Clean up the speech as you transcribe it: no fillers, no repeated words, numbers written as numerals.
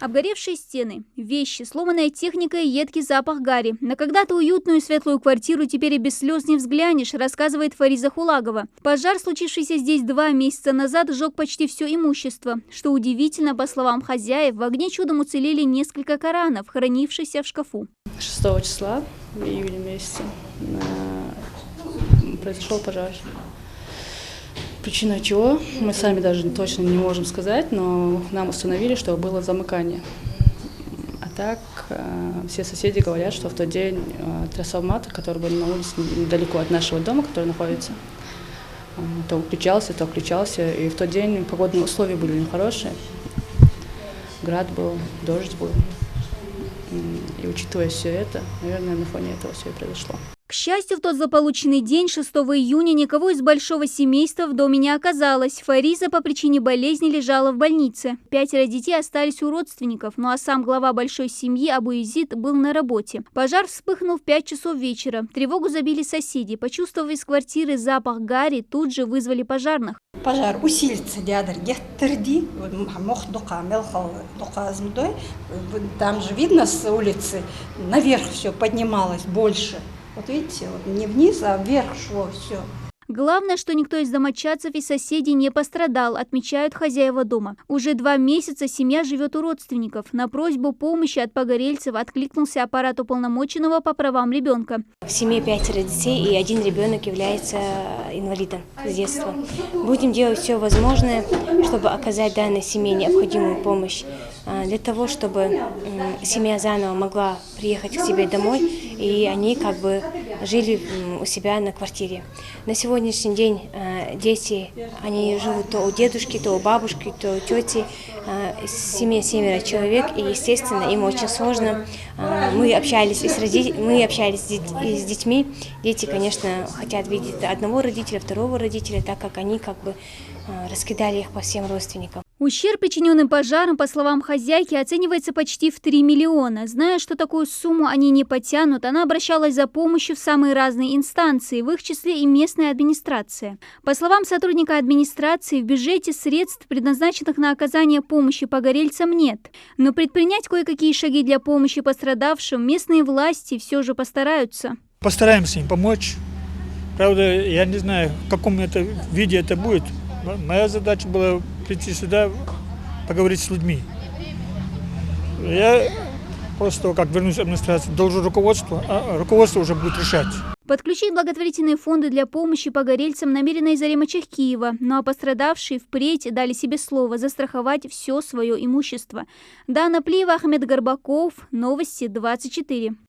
Обгоревшие стены, вещи, сломанная техника и едкий запах гари. На когда-то уютную и светлую квартиру теперь и без слез не взглянешь, рассказывает Фариза Хулагова. Пожар, случившийся здесь 2 месяца назад, сжег почти все имущество. Что удивительно, по словам хозяев, в огне чудом уцелели несколько коранов, хранившихся в шкафу. 6 числа в июне месяце произошел пожар. Причина чего мы сами даже точно не можем сказать, но нам установили, что было замыкание. А так все соседи говорят, что в тот день трансформатор, который был на улице недалеко от нашего дома, который находится, то включался, и в тот день погодные условия были нехорошие. Град был, дождь был. И учитывая все это, наверное, на фоне этого все и произошло. К счастью, в тот злополучный день, 6 июня, никого из большого семейства в доме не оказалось. Фариза по причине болезни лежала в больнице. 5 детей остались у родственников, ну а сам глава большой семьи Абу-Язид был на работе. Пожар вспыхнул в 5 часов вечера. Тревогу забили соседи. Почувствовав из квартиры запах гари, тут же вызвали пожарных. Пожар усилится, там же видно с улицы, наверх все поднималось больше. Вот видите, вот не вниз, а вверх шло все. Главное, что никто из домочадцев и соседей не пострадал, отмечают хозяева дома. Уже 2 месяца семья живет у родственников. На просьбу помощи от погорельцев откликнулся аппарат уполномоченного по правам ребенка. В семье 5 детей, и 1 ребенок является инвалидом с детства. Будем делать все возможное, чтобы оказать данной семье необходимую помощь, для того, чтобы семья заново могла приехать к себе домой, и они как бы жили у себя на квартире. На сегодняшний день дети, они живут то у дедушки, то у бабушки, то у тети. В семье 7 человек, и, естественно, им очень сложно. Мы общались с детьми. Дети, конечно, хотят видеть одного родителя, второго родителя, так как они как бы раскидали их по всем родственникам. Ущерб, причиненный пожаром, по словам хозяйки, оценивается почти в 3 миллиона. Зная, что такую сумму они не потянут, она обращалась за помощью в самые разные инстанции, в их числе и местная администрация. По словам сотрудника администрации, в бюджете средств, предназначенных на оказание помощи погорельцам, нет. Но предпринять кое-какие шаги для помощи пострадавшим местные власти все же постараются. Постараемся им помочь. Правда, я не знаю, в каком виде это будет. Моя задача была прийти сюда, поговорить с людьми. Я после того, как вернусь в администрацию, должен руководству, а руководство уже будет решать. Подключить благотворительные фонды для помощи погорельцам намерена и Зарема Чахкиева, ну а пострадавшие впредь дали себе слово застраховать все свое имущество. Дана Плиева, Ахмед Горбаков, Новости 24.